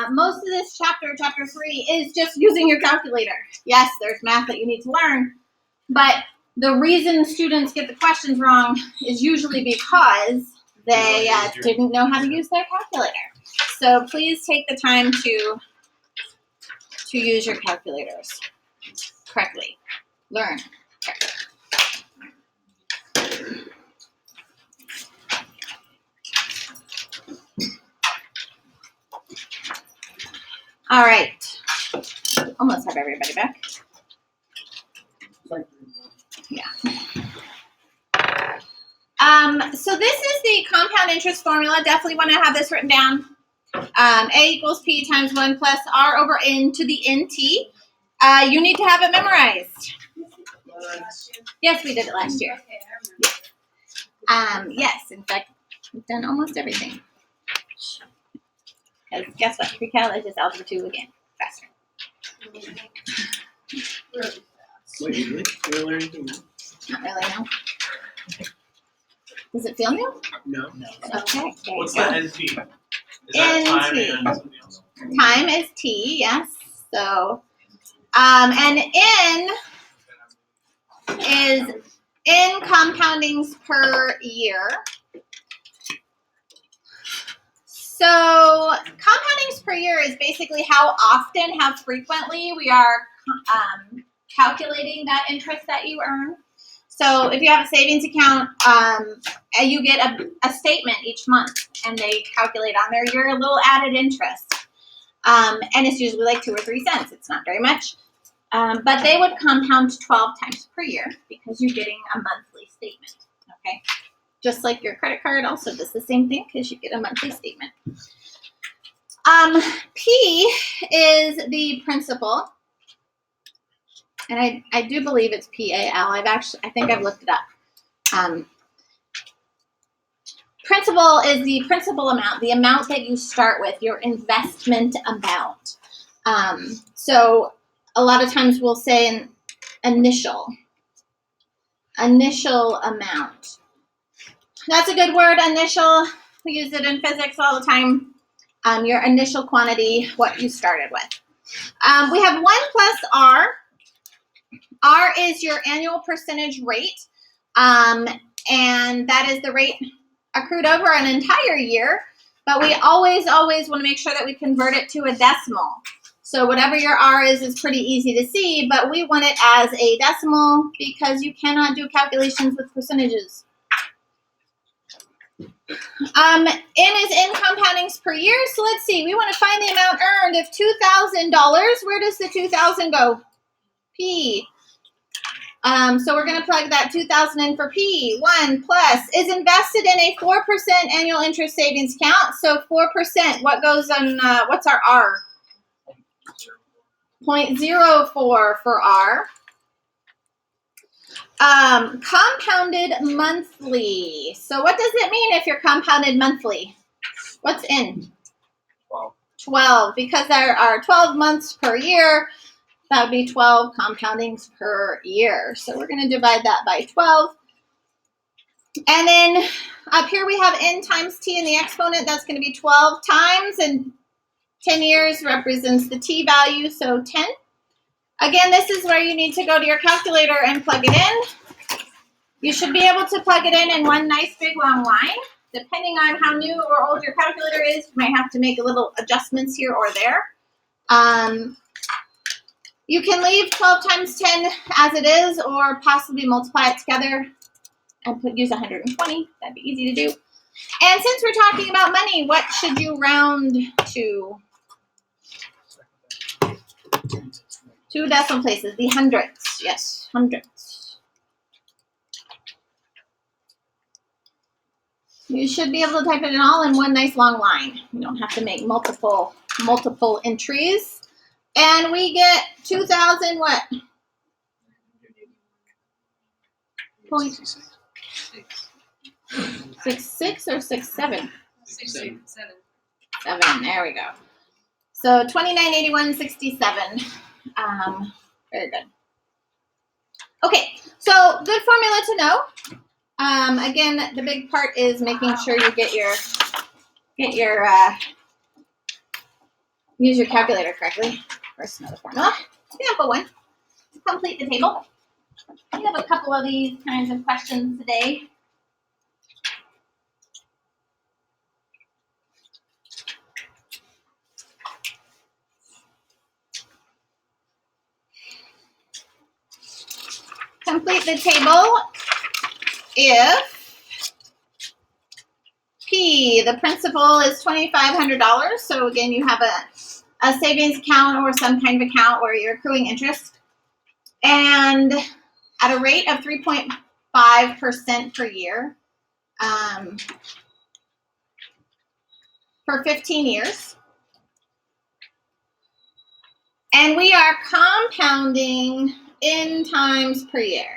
Most of this chapter, chapter 3, is just using your calculator. Yes, there's math that you need to learn, but the reason students get the questions wrong is usually because they didn't know how to use their calculator. So please take the time to use your calculators correctly. Learn correctly. All right. Almost have everybody back. Yeah. So this is the compound interest formula. Definitely want to have this written down. A equals P times 1 plus R over N to the NT. You need to have it memorized. Yes, we did it last year. Yes, in fact, we've done almost everything. Because guess what? Pre-cal is just algebra 2 again. Faster. Wait, really? You're learning new? Not really, no. Does it feel new? No. Okay. What's the NT? Is that time and something else? Time is T, yes. So, and N is in compoundings per year. So compoundings per year is basically how often, how frequently we are calculating that interest that you earn. So if you have a savings account, you get a statement each month, and they calculate on there your little added interest. And it's usually like 2 or 3 cents. It's not very much. But they would compound 12 times per year because you're getting a monthly statement. Okay. Just like your credit card also does the same thing because you get a monthly statement. P is the principal. And I do believe it's PAL. I think I've looked it up. Principal is the principal amount, the amount that you start with, your investment amount. So a lot of times we'll say an initial amount. That's a good word, initial. We use it in physics all the time. Your initial quantity, what you started with. We have 1 plus R. R is your annual percentage rate, and that is the rate accrued over an entire year, but we always want to make sure that we convert it to a decimal. So whatever your R is pretty easy to see, but we want it as a decimal because you cannot do calculations with percentages. N is in compoundings per year, so let's see. We want to find the amount earned of $2,000. Where does the 2,000 go? P. So we're going to plug that 2,000 in for P. 1 plus is invested in a 4% annual interest savings account. So 4%, what goes on, what's our R? 0.04 for R. Compounded monthly. So what does it mean if you're compounded monthly? What's in? 12. Because there are 12 months per year. That would be 12 compoundings per year. So we're going to divide that by 12. And then up here we have N times T in the exponent. That's going to be 12 times, and 10 years represents the T value, so 10. Again, this is where you need to go to your calculator and plug it in. You should be able to plug it in one nice big long line. Depending on how new or old your calculator is, you might have to make a little adjustments here or there. You can leave 12 times 10 as it is, or possibly multiply it together and use 120. That'd be easy to do. And since we're talking about money, what should you round to? 2 decimal places, the hundredths. Yes, hundredths. You should be able to type it in all in one nice long line. You don't have to make multiple entries. And we get 2,000 what? 0.66 or 67? 7. 7. There we go. So 2981.67. Very good. Okay, so good formula to know. Again, the big part is making sure you get your use your calculator correctly. First, another formula. Example 1. Complete the table. We have a couple of these kinds of questions today. Complete the table if P, the principal, is $2,500. So again, you have a savings account or some kind of account where you're accruing interest. And at a rate of 3.5% per year for 15 years. And we are compounding in times per year.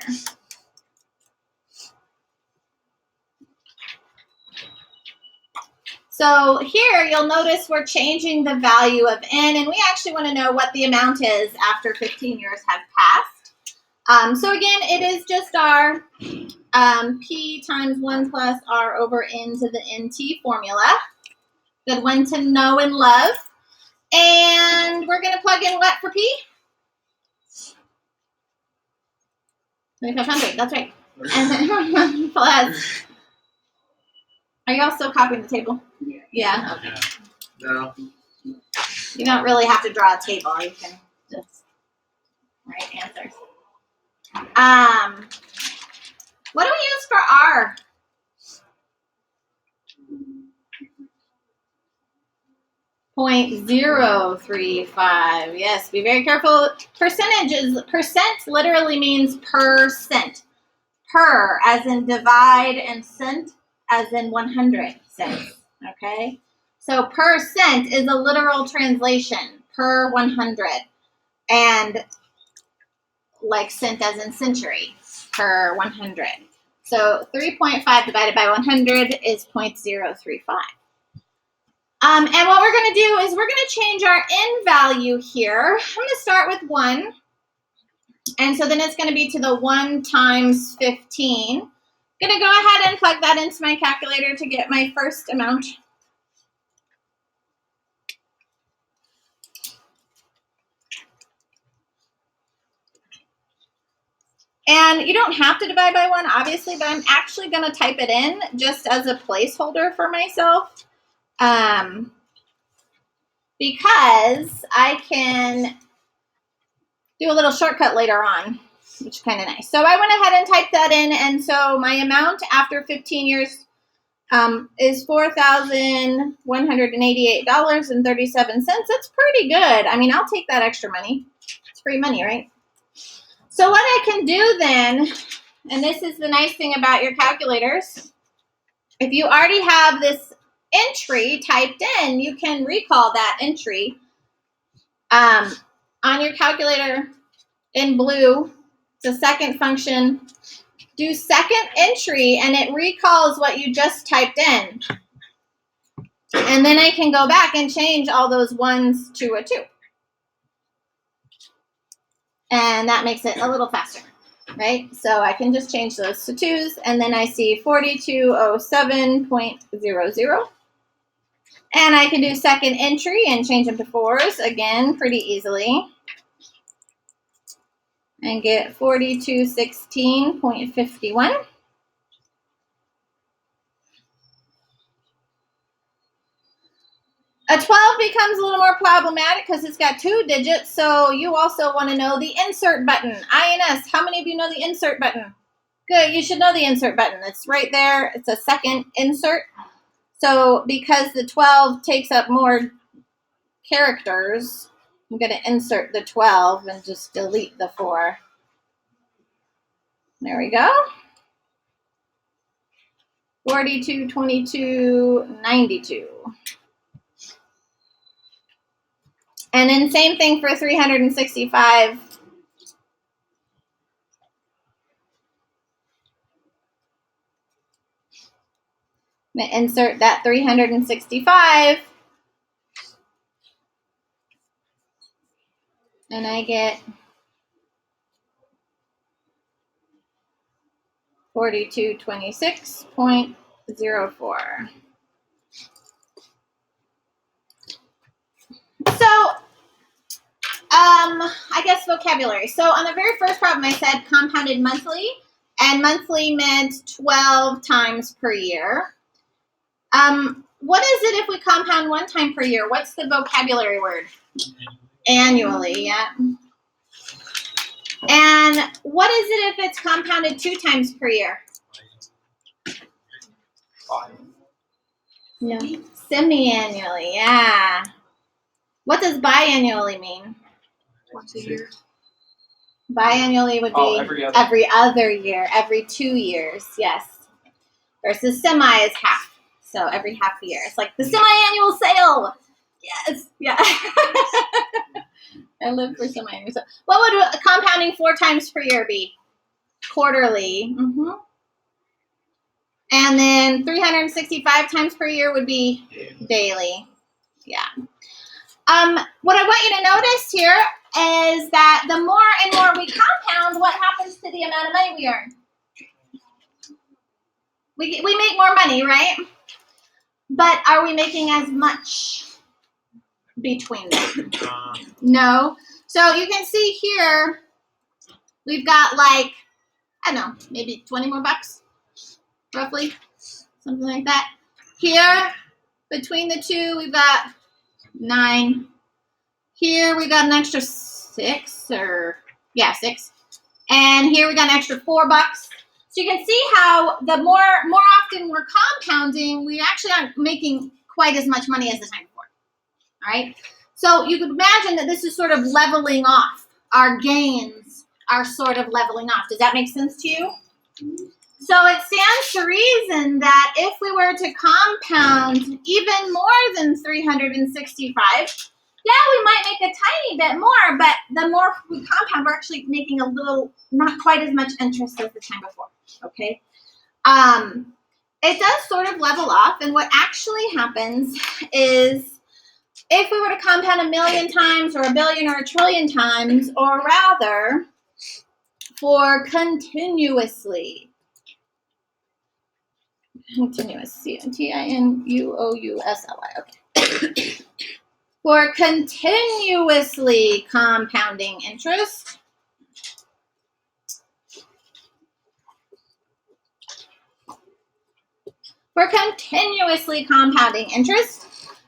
So here you'll notice we're changing the value of n, and we actually want to know what the amount is after 15 years have passed. So again, it is just our p times 1 plus r over n to the nt formula. Good one to know and love. And we're going to plug in what for p? 2,500, that's right. And then plus, are you all still copying the table? Yeah. Okay. No. You don't really have to draw a table. You can just write answers. What do we use for R? .035. Yes, be very careful. Percent literally means per cent. Per as in divide and cent as in 100 cents. Okay? So per cent is a literal translation. Per 100. And like cent as in century. Per 100. So 3.5 divided by 100 is 0.035. And what we're going to do is we're going to change our n value here. I'm going to start with 1. And so then it's going to be to the 1 times 15. I'm going to go ahead and plug that into my calculator to get my first amount. And you don't have to divide by 1, obviously, but I'm actually going to type it in just as a placeholder for myself. Because I can do a little shortcut later on, which is kind of nice. So I went ahead and typed that in, and so my amount after 15 years is $4,188.37. That's pretty good. I mean, I'll take that extra money. It's free money, right? So what I can do then, and this is the nice thing about your calculators, if you already have this entry typed in, you can recall that entry on your calculator in blue. It's a second function. Do second entry, and it recalls what you just typed in. And then I can go back and change all those 1s to a 2. And that makes it a little faster, right? So I can just change those to 2s, and then I see 4207.00. And I can do second entry and change them to 4s, again, pretty easily. And get 4216.51. A 12 becomes a little more problematic because it's got 2 digits, so you also want to know the insert button, INS. How many of you know the insert button? Good, you should know the insert button. It's right there. It's a second insert. So because the 12 takes up more characters, I'm going to insert the 12 and just delete the 4. There we go. 4222.92. And then same thing for 365. I'm going to insert that 365. And I get 4226.04. So I guess vocabulary. So on the very first problem, I said compounded monthly, and monthly meant 12 times per year. What is it if we compound 1 time per year? What's the vocabulary word? Annually, yeah. And what is it if it's compounded 2 times per year? No. Semi-annually, yeah. What does biannually mean? Once a year. Biannually would be every other year, every 2 years, yes. Versus semi is half, so every half a year. It's like the semi-annual sale. Yes, yeah. I live for semi-annual sale. What would compounding 4 times per year be? Quarterly. Mm-hmm. And then 365 times per year would be daily. Yeah. What I want you to notice here is that the more and more we compound, what happens to the amount of money we earn? We make more money, right? But are we making as much between them? No. So you can see here, we've got like, I don't know, maybe 20 more bucks, roughly, something like that. Here, between the two, we've got 9. Here we got an extra 6, 6. And here we got an extra $4. So you can see how the more often we're compounding, we actually aren't making quite as much money as the time before. All right. So you could imagine that this is sort of leveling off. Our gains are sort of leveling off. Does that make sense to you? So it stands to reason that if we were to compound even more than 365, yeah, we might make a tiny bit more, but the more we compound, we're actually making a little, not quite as much interest as the time before, okay? It does sort of level off, and what actually happens is if we were to compound 1,000,000 times or 1,000,000,000 or 1,000,000,000,000 times, or rather, for continuously, continuous, C-O-N-T-I-N-U-O-U-S-L-I, okay. For continuously compounding interest,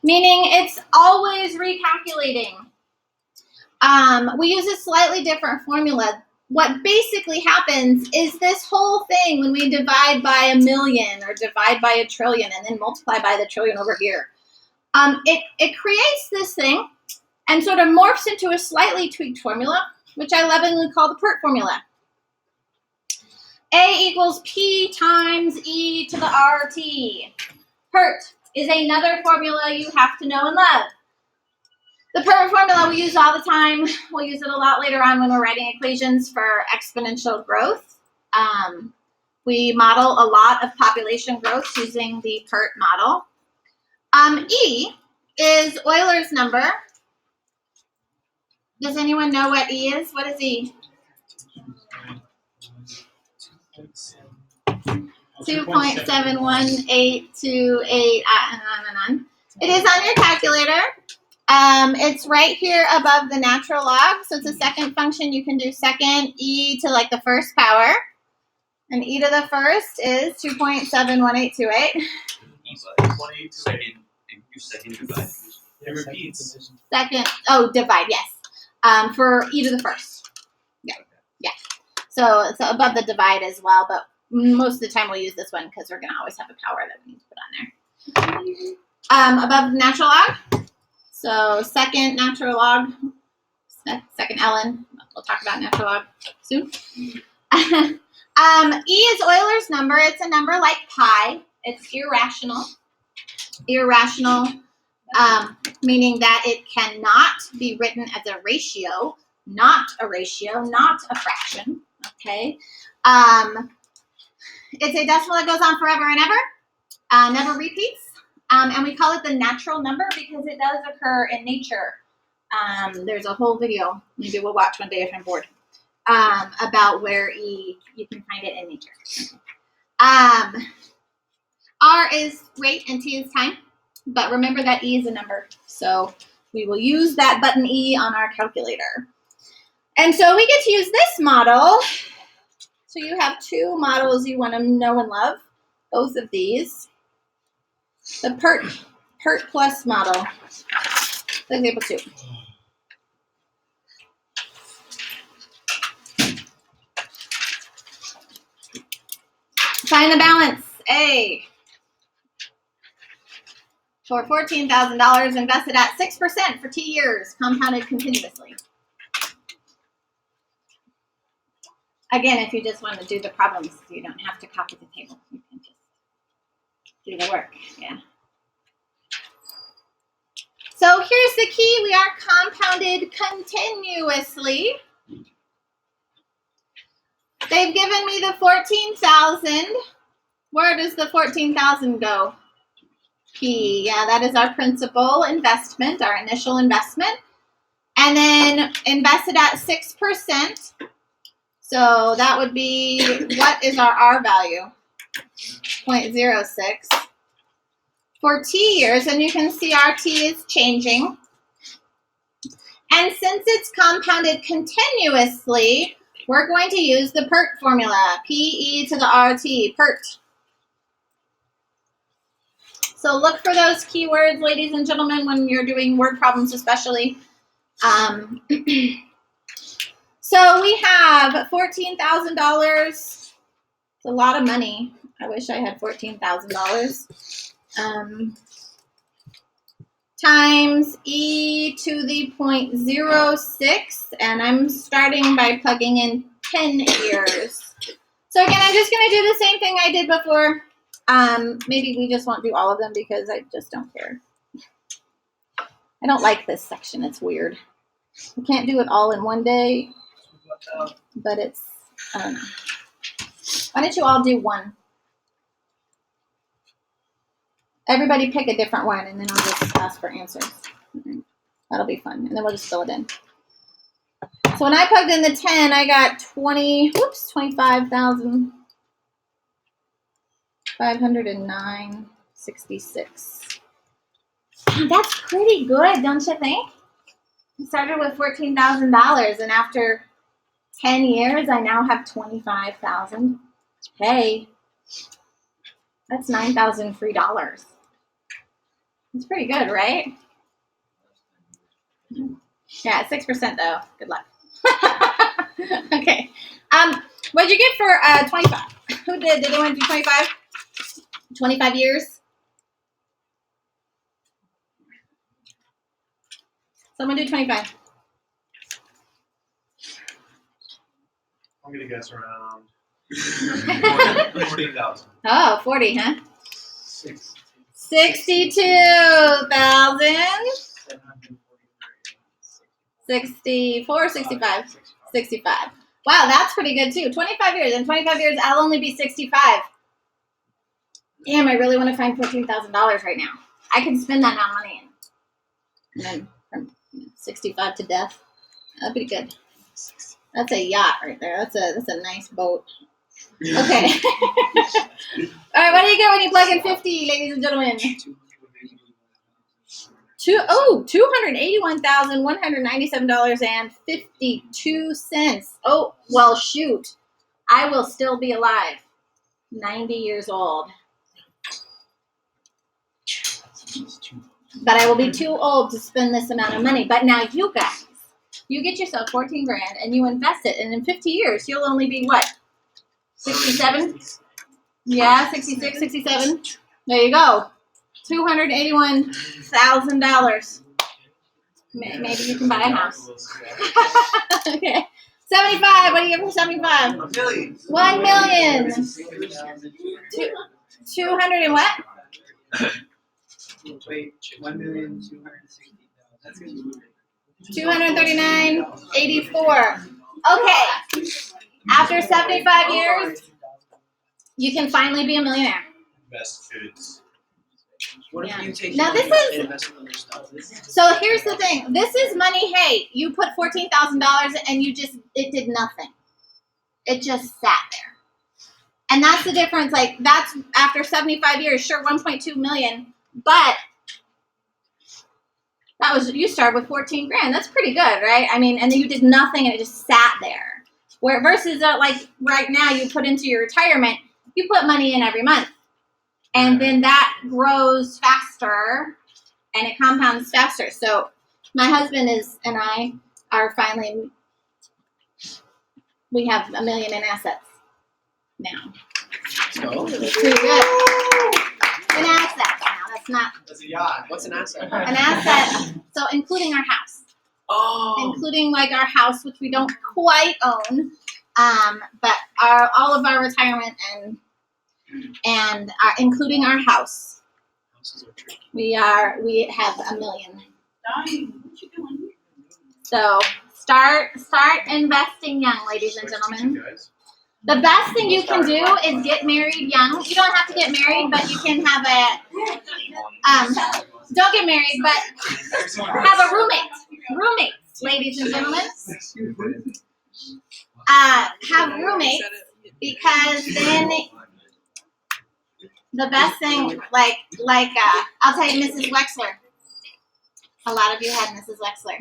meaning it's always recalculating. We use a slightly different formula. What basically happens is this whole thing, when we divide by 1,000,000 or divide by 1,000,000,000 and then multiply by the trillion over here, it creates this thing and sort of morphs into a slightly tweaked formula, which I lovingly call the PERT formula. A equals P times E to the RT. PERT is another formula you have to know and love. The PERT formula we use all the time. We'll use it a lot later on when we're writing equations for exponential growth. We model a lot of population growth using the PERT model. E is Euler's number. Does anyone know what E is? What is E? 2.71828, on. It is on your calculator. It's right here above the natural log. So it's a second function. You can do second e to like the first power. And e to the first is 2.71828. Second divide. It repeats. Second, divide, yes. For e to the first. Yeah. So it's above the divide as well, but most of the time we'll use this one because we're going to always have a power that we need to put on there. Above the natural log. So second natural log, second ln. We'll talk about natural log soon. E is Euler's number. It's a number like pi. It's irrational. Irrational, meaning that it cannot be written as a ratio, not a fraction. Okay. It's a decimal that goes on forever and ever, never repeats. And we call it the natural number because it does occur in nature. There's a whole video, maybe we'll watch one day if I'm bored, about where you can find it in nature. R is rate and T is time. But remember that E is a number. So We will use that button E on our calculator. And so we get to use this model. So you have two models you want to know and love, both of these. The PERT plus model, example 2. Find the balance, A. For $14,000 invested at 6% for 2 years, compounded continuously. Again, if you just want to do the problems, you don't have to copy the table. You can just do the work, yeah. So here's the key. We are compounded continuously. They've given me the 14,000. Where does the 14,000 go? P, yeah, that is our principal investment, our initial investment. And then invested at 6%. So that would be, what is our R value? 0.06. For T years, and you can see our T is changing. And since it's compounded continuously, we're going to use the PERT formula, P-E to the R-T, PERT. So look for those keywords, ladies and gentlemen, when you're doing word problems especially. So we have $14,000. It's a lot of money. I wish I had $14,000. Times E to the 0.06, and I'm starting by plugging in 10 years. So again, I'm just going to do the same thing I did before. Maybe we just won't do all of them because I just don't care. I don't like this section. It's weird. We can't do it all in one day, but it's, I don't know. Why don't you all do one? Everybody pick a different one, and then I'll just ask for answers. That'll be fun, and then we'll just fill it in. So when I plugged in the 10, I got 25,509.66. That's pretty good, don't you think? I started with $14,000, and after 10 years, I now have 25,000. Hey, that's $9,000 free dollars. It's pretty good, right? Yeah, 6% though. Good luck. Okay. What'd you get for 25? Who did? Did anyone do 25? 25 years? Someone do 25. I'm gonna guess around 40,000. Oh, 40, huh? 62,000. 64, 65. 65. Wow, that's pretty good too. 25 years. In 25 years, I'll only be 65. Damn, I really want to find $14,000 right now. I can spend that amount of money and then from 65 to death. That'd be good. That's a yacht right there. That's a nice boat. Okay. All right, what do you get when you plug in 50, ladies and gentlemen? $281,197.52. Oh, well, shoot. I will still be alive. 90 years old. But I will be too old to spend this amount of money. But now you guys, you get yourself 14 grand and you invest it, and in 50 years, you'll only be what? 67? Yeah, 66, 67. There you go. $281,000. Maybe you can buy a house. Okay. 75. What do you get for 75? $1 million. 1 million. 200 and what? Wait, 1,260,000. 239.84. Okay. After 75 years, you can finally be a millionaire. Best foods. What if you take Now, money this is- and invest in other stuff? So here's the thing. This is money. Hey, you put $14,000 and it did nothing. It just sat there. And that's the difference. Like, that's after 75 years, sure, 1.2 million, but you started with 14 grand. That's pretty good, right? I mean, and then you did nothing and it just sat there. Where versus like right now you put into your retirement, you put money in every month. And then that grows faster and it compounds faster. So my husband and I are finally, we have $1 million in assets now. Let's go. Pretty good. An asset now. That's not That's a yacht. What's an asset? an asset. So including our house. Oh. Including like our house, which we don't quite own. But all of our retirement and including our house. Houses are tricky. We have $1 million. So start investing young, ladies and gentlemen. The best thing you can do is get married young. You don't have to get married, but you can have don't get married, but have a roommate. Roommates, ladies and gentlemen. Have roommates because then the best thing, like I'll tell you, Mrs. Wexler. A lot of you had Mrs. Wexler.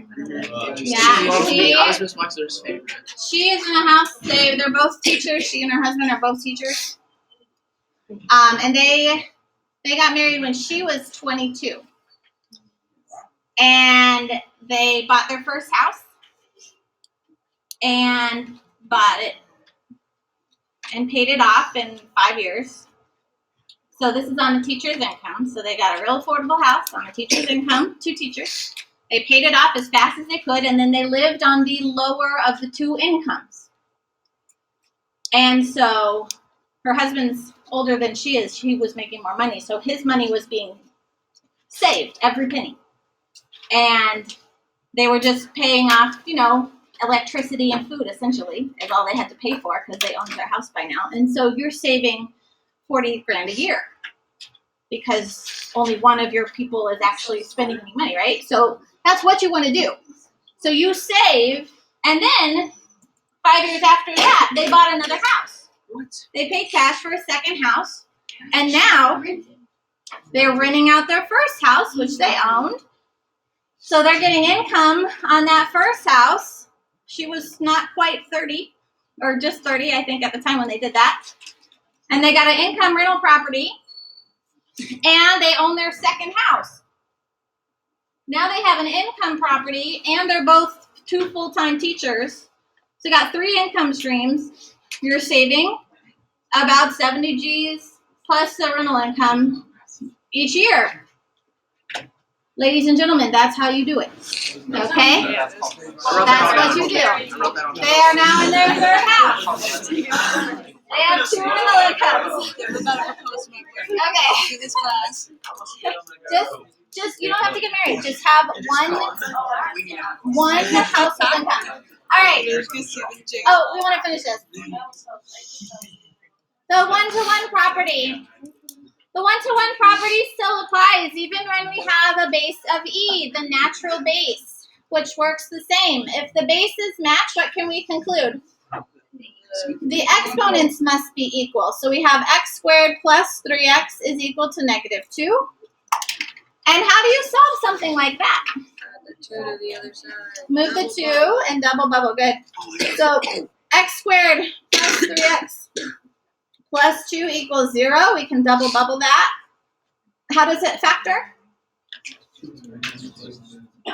Yeah, I was Miss Wexler's favorite. she is in a house. They're both teachers. She and her husband are both teachers. And they got married when she was 22. And they bought their first house and bought it and paid it off in 5 years. So this is on a teacher's income. So they got a real affordable house on a teacher's income, 2 teachers. They paid it off as fast as they could, and then they lived on the lower of the 2 incomes. And so her husband's older than she is. She was making more money. So his money was being saved, every penny. And they were just paying off, electricity and food, essentially, is all they had to pay for because they owned their house by now. And so you're saving 40 grand a year because only one of your people is actually spending any money, right? So that's what you want to do. So you save, and then 5 years after that, they bought another house. What? They paid cash for a second house, and now they're renting out their first house, which they owned. So they're getting income on that first house. She was not quite 30, or just 30, I think, at the time when they did that. And they got an income rental property, and they own their second house. Now they have an income property, and they're both 2 full-time teachers. So you got 3 income streams. You're saving about 70 G's plus the rental income each year. Ladies and gentlemen, that's how you do it. Okay? That's what you do. They are now in their third house. They have 2 rental incomes. Okay. Just you don't have to get married. Just have one household income. All right. Oh, we want to finish this. The one-to-one property. The one-to-one property still applies even when we have a base of E, the natural base, which works the same. If the bases match, what can we conclude? The exponents must be equal. So we have x squared plus 3x is equal to -2. And how do you solve something like that? The 2 to the other side. Move the 2 and double bubble. Good. So x squared plus 3x plus 2 equals 0. We can double bubble that. How does it factor?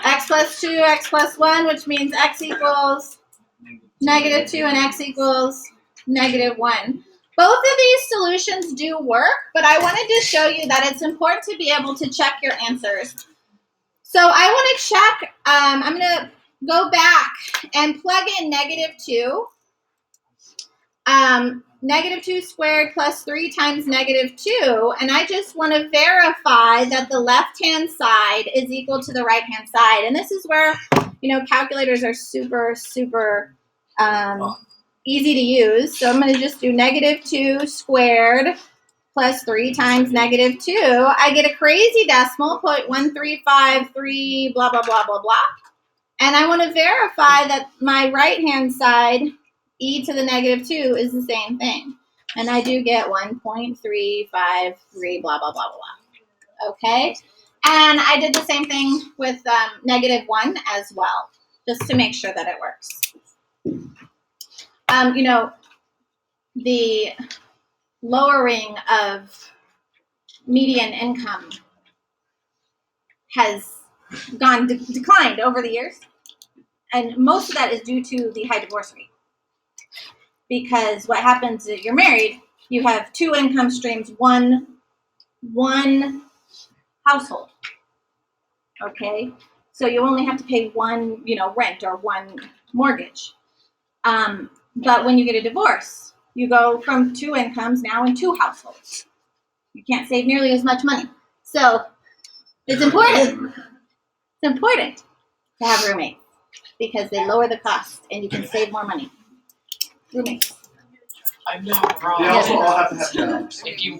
X plus 2, x plus 1, which means x equals -2 and x equals -1. Both of these solutions do work, but I wanted to show you that it's important to be able to check your answers. So I want to check, I'm going to go back and plug in -2. -2 squared plus 3 times -2, and I just want to verify that the left-hand side is equal to the right-hand side. And this is where, calculators are super, super easy to use. So I'm going to just do -2 squared plus 3 times -2. I get a crazy decimal, 0.1353, blah, blah, blah, blah, blah. And I want to verify that my right-hand side, e to the -2, is the same thing. And I do get 1.353, blah, blah, blah, blah. Okay? And I did the same thing with -1 as well, just to make sure that it works. You know, the lowering of median income has declined over the years. And most of that is due to the high divorce rate. Because what happens is you're married, you have 2 income streams, one household. Okay? So you only have to pay one, rent or one mortgage. But when you get a divorce, you go from 2 incomes now in 2 households. You can't save nearly as much money. So it's important. It's important to have roommates because they lower the cost and you can save more money. Roommates. I'm not wrong. They also all have to have jobs. If you